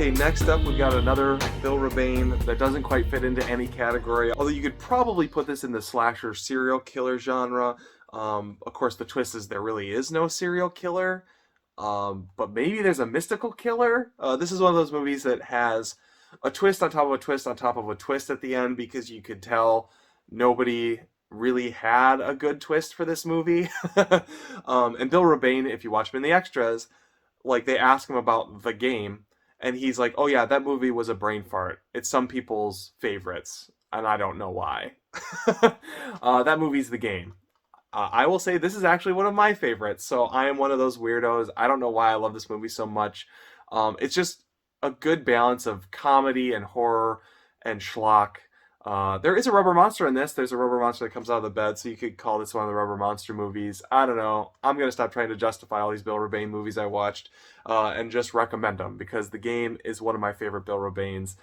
Okay, next up we've got another Bill Rebane that doesn't quite fit into any category, although you could probably put this in the slasher serial killer genre. Of course, the twist is there really is no serial killer, but maybe there's a mystical killer. This is one of those movies that has a twist on top of a twist on top of a twist at the end because you could tell nobody really had a good twist for this movie. And Bill Rebane, if you watch him in the extras, like they ask him about The Game, and he's like, "Oh yeah, that movie was a brain fart. It's some people's favorites, and I don't know why." That movie's The Game. I will say this is actually one of my favorites. So I am one of those weirdos. I don't know why I love this movie so much. It's just a good balance of comedy and horror and schlock. There is a rubber monster in this. There's a rubber monster that comes out of the bed, so you could call this one of the rubber monster movies. I don't know. I'm going to stop trying to justify all these Bill Rebane movies I watched and just recommend them because The Game is one of my favorite Bill Rebanes.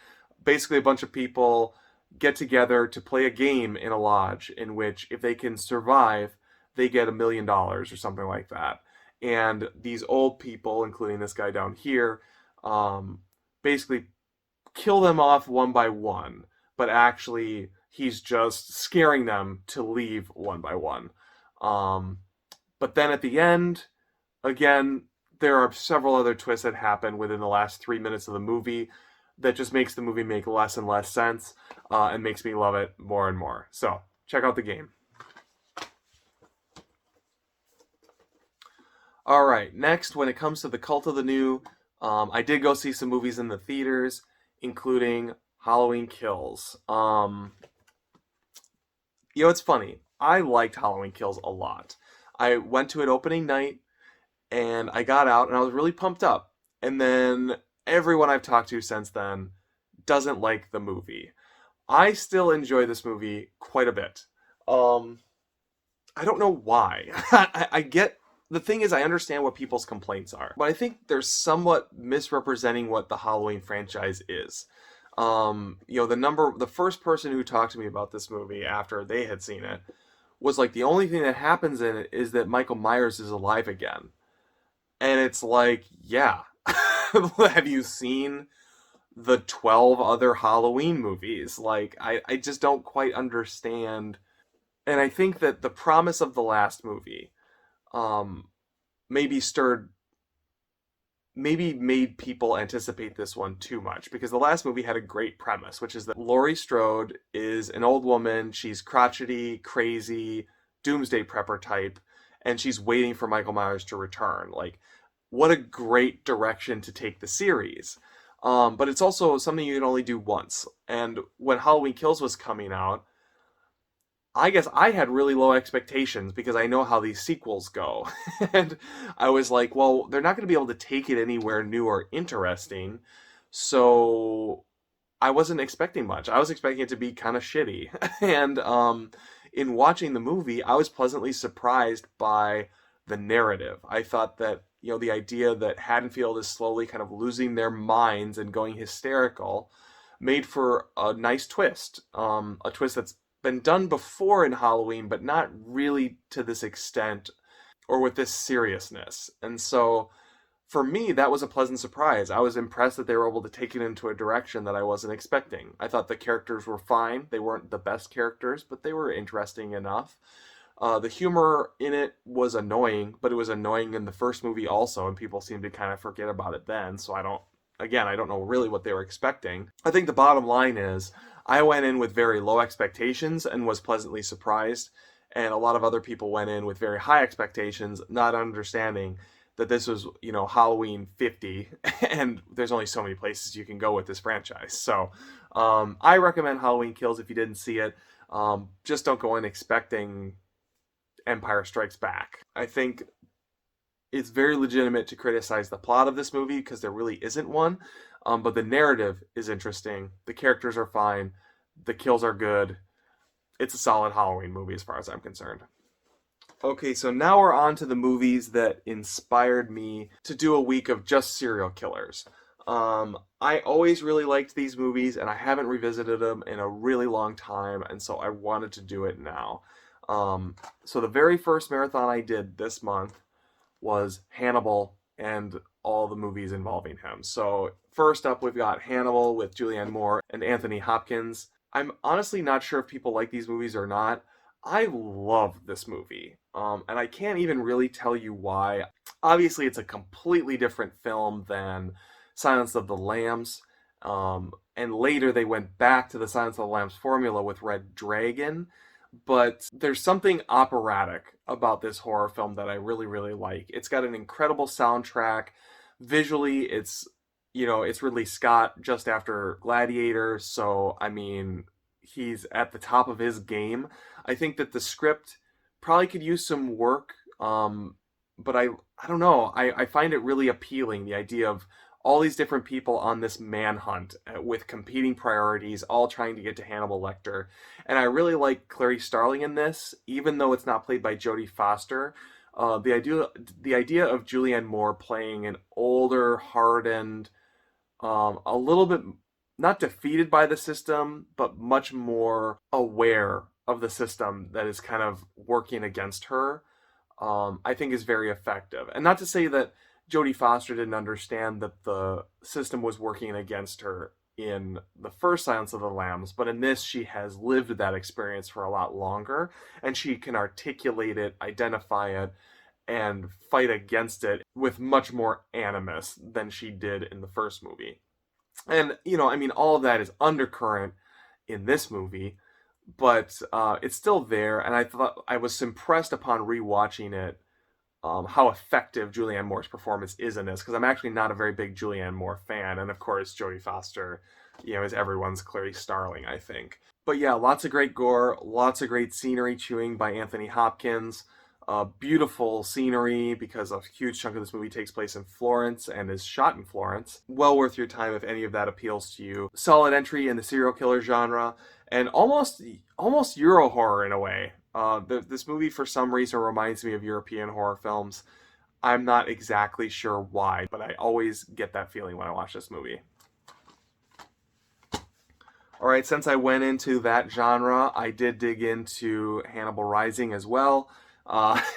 Basically, a bunch of people get together to play a game in a lodge in which if they can survive, they get $1 million or something like that. And these old people, including this guy down here, basically kill them off one by one, but actually he's just scaring them to leave one by one. But then at the end, again, there are several other twists that happen within the last 3 minutes of the movie that just makes the movie make less and less sense and makes me love it more and more. So check out The Game. All right, next, when it comes to the Cult of the New, I did go see some movies in the theaters, including Halloween Kills. It's funny. I liked Halloween Kills a lot. I went to it opening night, and I got out, and I was really pumped up. And then everyone I've talked to since then doesn't like the movie. I still enjoy this movie quite a bit. I don't know why. I get the thing is, I understand what people's complaints are, but I think they're somewhat misrepresenting what the Halloween franchise is. The first person who talked to me about this movie after they had seen it was like, the only thing that happens in it is that Michael Myers is alive again. And it's like, yeah. Have you seen the 12 other Halloween movies? Like, I just don't quite understand. And I think that the promise of the last movie, maybe made people anticipate this one too much, because the last movie had a great premise, which is that Laurie Strode is an old woman. She's crotchety, crazy, doomsday prepper type, and she's waiting for Michael Myers to return. Like, what a great direction to take the series. But it's also something you can only do once. And when Halloween Kills was coming out, I guess I had really low expectations because I know how these sequels go. And I was like, well, they're not going to be able to take it anywhere new or interesting. So I wasn't expecting much. I was expecting it to be kind of shitty. And in watching the movie, I was pleasantly surprised by the narrative. I thought that, the idea that Haddonfield is slowly kind of losing their minds and going hysterical made for a nice twist. A twist that's been done before in Halloween, but not really to this extent or with this seriousness. And so for me, that was a pleasant surprise. I was impressed that they were able to take it into a direction that I wasn't expecting. I thought the characters were fine. They weren't the best characters, but they were interesting enough. The humor in it was annoying, but it was annoying in the first movie also, and people seem to kind of forget about it then. So I don't know really what they were expecting. I think the bottom line is, I went in with very low expectations and was pleasantly surprised, and a lot of other people went in with very high expectations, not understanding that this was, Halloween 50, and there's only so many places you can go with this franchise. So I recommend Halloween Kills if you didn't see it. Just don't go in expecting Empire Strikes Back. I think it's very legitimate to criticize the plot of this movie because there really isn't one. But the narrative is interesting. The characters are fine. The kills are good. It's a solid Halloween movie as far as I'm concerned. Okay, so now we're on to the movies that inspired me to do a week of just serial killers. I always really liked these movies, and I haven't revisited them in a really long time, and so I wanted to do it now. So the very first marathon I did this month was Hannibal, and all the movies involving him. So first up, we've got Hannibal with Julianne Moore and Anthony Hopkins. I'm honestly not sure if people like these movies or not. I love this movie, and I can't even really tell you why. Obviously, it's a completely different film than Silence of the Lambs, and later they went back to the Silence of the Lambs formula with Red Dragon, but there's something operatic about this horror film that I really, really like. It's got an incredible soundtrack. Visually, it's Ridley Scott just after Gladiator, so I mean, he's at the top of his game. I think that the script probably could use some work, but I don't know. I find it really appealing, the idea of all these different people on this manhunt with competing priorities, all trying to get to Hannibal Lecter. And I really like Clarice Starling in this, even though it's not played by Jodie Foster. The idea of Julianne Moore playing an older, hardened, a little bit not defeated by the system, but much more aware of the system that is kind of working against her, I think is very effective. And not to say that Jodie Foster didn't understand that the system was working against her in the first Silence of the Lambs, but in this, she has lived that experience for a lot longer, and she can articulate it, identify it, and fight against it with much more animus than she did in the first movie. And, I mean, all of that is undercurrent in this movie, but it's still there, and I thought I was impressed upon rewatching it, how effective Julianne Moore's performance is in this, because I'm actually not a very big Julianne Moore fan, and of course Jodie Foster, is everyone's Clarice Starling, I think. But yeah, lots of great gore, lots of great scenery chewing by Anthony Hopkins, beautiful scenery because a huge chunk of this movie takes place in Florence and is shot in Florence. Well worth your time if any of that appeals to you. Solid entry in the serial killer genre, and almost Euro horror in a way. This movie, for some reason, reminds me of European horror films. I'm not exactly sure why, but I always get that feeling when I watch this movie. All right, since I went into that genre, I did dig into Hannibal Rising as well.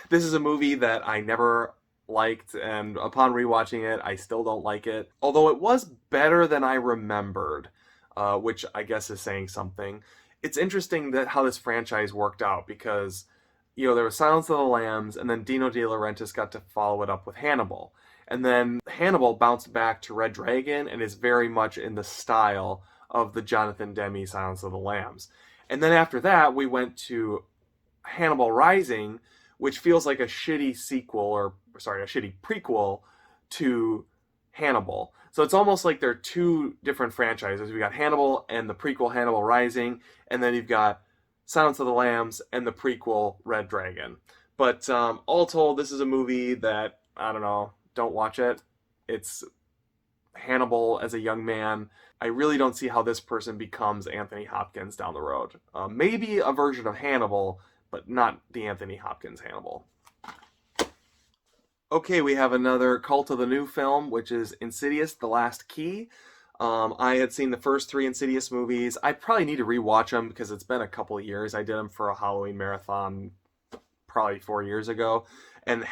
This is a movie that I never liked, and upon rewatching it, I still don't like it. Although it was better than I remembered, which I guess is saying something. It's interesting that how this franchise worked out because, there was Silence of the Lambs, and then Dino De Laurentiis got to follow it up with Hannibal. And then Hannibal bounced back to Red Dragon and is very much in the style of the Jonathan Demme Silence of the Lambs. And then after that, we went to Hannibal Rising, which feels like a shitty a shitty prequel to Hannibal. So it's almost like they're two different franchises. We got Hannibal and the prequel Hannibal Rising, and then you've got Silence of the Lambs and the prequel Red Dragon. But all told, this is a movie that, I don't know, don't watch it. It's Hannibal as a young man. I really don't see how this person becomes Anthony Hopkins down the road. Maybe a version of Hannibal, but not the Anthony Hopkins Hannibal. Okay, we have another Cult of the New film, which is Insidious The Last Key. I had seen the first three Insidious movies. I probably need to rewatch them because it's been a couple of years. I did them for a Halloween marathon probably 4 years ago, and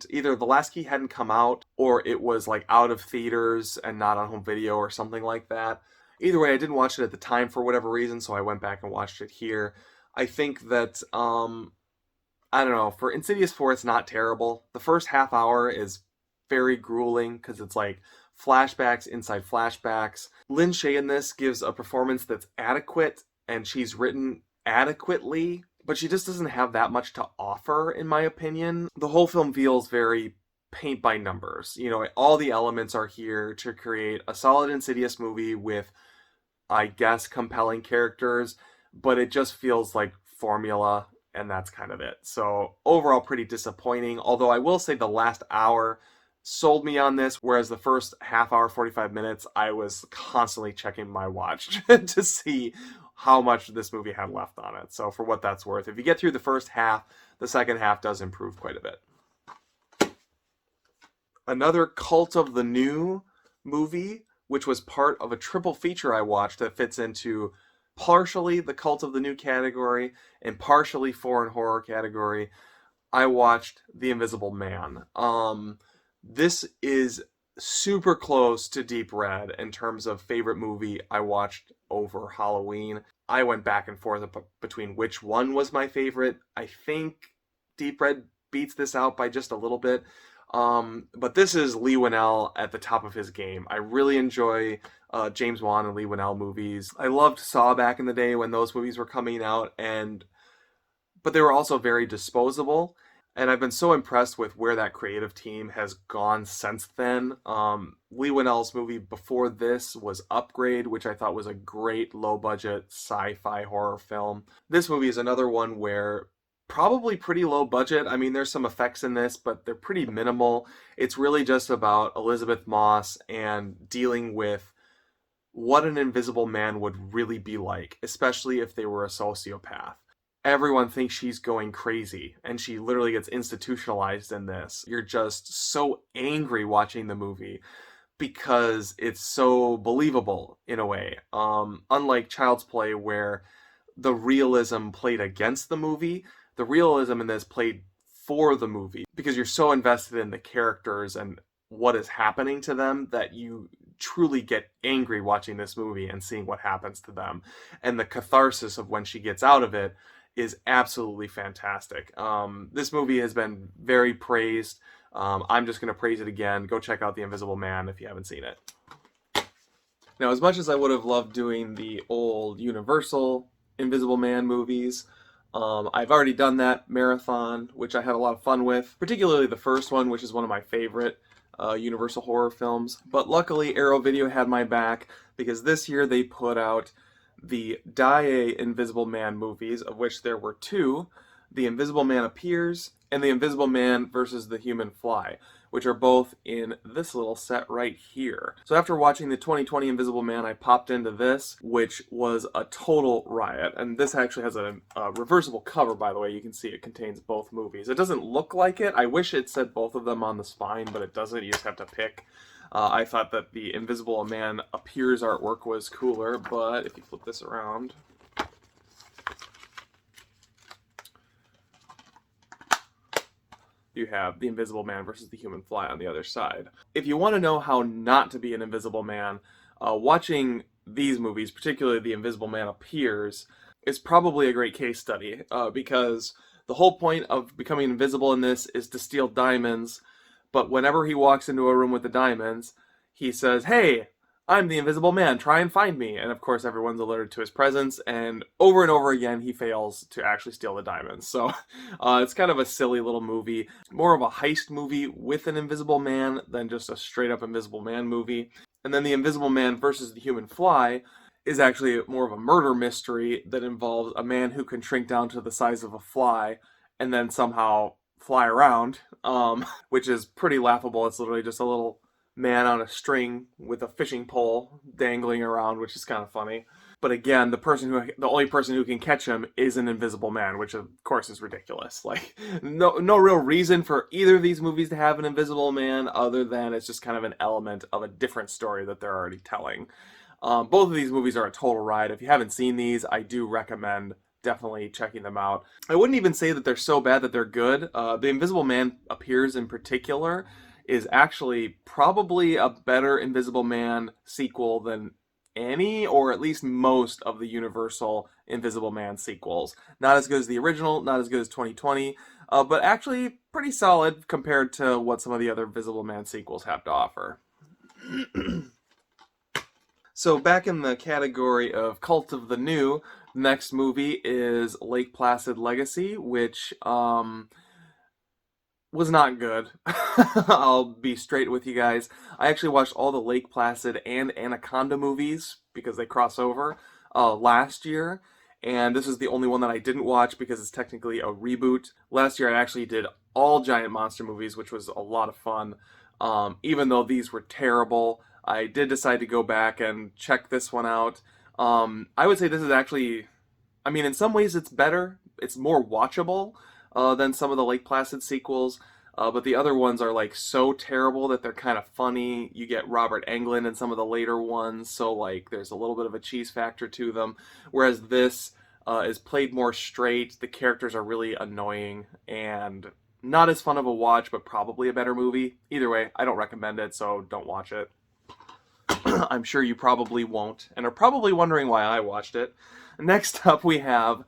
either The Last Key hadn't come out, or it was like out of theaters and not on home video or something like that. Either way, I didn't watch it at the time for whatever reason, so I went back and watched it here. I think that, I don't know, for Insidious 4, it's not terrible. The first half hour is very grueling because it's like flashbacks inside flashbacks. Lynn Shay in this gives a performance that's adequate, and she's written adequately, but she just doesn't have that much to offer, in my opinion. The whole film feels very paint by numbers. All the elements are here to create a solid Insidious movie with, I guess, compelling characters, but it just feels like formula, and that's kind of it. So overall, pretty disappointing. Although I will say the last hour sold me on this, whereas the first half hour, 45 minutes, I was constantly checking my watch to see how much this movie had left on it. So for what that's worth, if you get through the first half, the second half does improve quite a bit. Another Cult of the New movie, which was part of a triple feature I watched that fits into partially the Cult of the New category and partially foreign horror category. I watched The Invisible Man. This is super close to Deep Red in terms of favorite movie I watched over Halloween. I went back and forth between which one was my favorite. I think Deep Red beats this out by just a little bit. But this is Lee Winnell at the top of his game. I really enjoy James Wan and Lee Winnell movies. I loved Saw back in the day when those movies were coming out, and but they were also very disposable. And I've been so impressed with where that creative team has gone since then. Lee Winnell's movie before this was Upgrade, which I thought was a great low budget sci fi horror film. This movie is another one where probably pretty low budget. I mean, there's some effects in this, but they're pretty minimal. It's really just about Elizabeth Moss and dealing with what an invisible man would really be like, especially if they were a sociopath. Everyone thinks she's going crazy, and she literally gets institutionalized in this. You're just so angry watching the movie because it's so believable in a way. Unlike Child's Play, where the realism played against the movie, the realism in this played for the movie because you're so invested in the characters and what is happening to them that you truly get angry watching this movie and seeing what happens to them. And the catharsis of when she gets out of it is absolutely fantastic. This movie has been very praised. I'm just going to praise it again. Go check out The Invisible Man if you haven't seen it. Now, as much as I would have loved doing the old Universal Invisible Man movies, I've already done that marathon, which I had a lot of fun with, particularly the first one, which is one of my favorite Universal horror films. But luckily, Arrow Video had my back because this year they put out the Dalia Invisible Man movies, of which there were two, The Invisible Man Appears and The Invisible Man versus the Human Fly, which are both in this little set right here. So after watching the 2020 Invisible Man, I popped into this, which was a total riot. And this actually has a reversible cover, by the way. You can see it contains both movies. It doesn't look like it. I wish it said both of them on the spine, but it doesn't. You just have to pick. I thought that the Invisible Man Appears artwork was cooler, but if you flip this around, you have the Invisible Man versus the Human Fly on the other side. If you want to know how not to be an Invisible Man, watching these movies, particularly The Invisible Man Appears, is probably a great case study, because the whole point of becoming invisible in this is to steal diamonds, but whenever he walks into a room with the diamonds, he says, "Hey, I'm the Invisible Man, try and find me." And of course, everyone's alerted to his presence, and over again, he fails to actually steal the diamonds. So it's kind of a silly little movie, more of a heist movie with an Invisible Man than just a straight up Invisible Man movie. And then The Invisible Man versus the Human Fly is actually more of a murder mystery that involves a man who can shrink down to the size of a fly and then somehow fly around, which is pretty laughable. It's literally just a little man on a string with a fishing pole dangling around, which is kind of funny. But again, the only person who can catch him is an Invisible Man, which of course is ridiculous. Like, no real reason for either of these movies to have an Invisible Man other than it's just kind of an element of a different story that they're already telling. Both of these movies are a total ride. If you haven't seen these, I do recommend definitely checking them out. I wouldn't even say that they're so bad that they're good. The Invisible Man Appears in particular is actually probably a better Invisible Man sequel than any, or at least most, of the Universal Invisible Man sequels. Not as good as the original, not as good as 2020, but actually pretty solid compared to what some of the other Invisible Man sequels have to offer. So back in the category of Cult of the New, the next movie is Lake Placid Legacy, which was not good. I'll be straight with you guys. I actually watched all the Lake Placid and Anaconda movies because they cross over last year, and this is the only one that I didn't watch because it's technically a reboot. Last year I actually did all giant monster movies, which was a lot of fun. Even though these were terrible, I did decide to go back and check this one out. I would say this is actually, I mean, in some ways it's better. It's more watchable than some of the Lake Placid sequels. But the other ones are like so terrible that they're kind of funny. You get Robert Englund in some of the later ones, so like there's a little bit of a cheese factor to them. Whereas this is played more straight. The characters are really annoying and Not as fun of a watch, but probably a better movie. Either way, I don't recommend it, so don't watch it. I'm sure you probably won't, and are probably wondering why I watched it. Next up, we have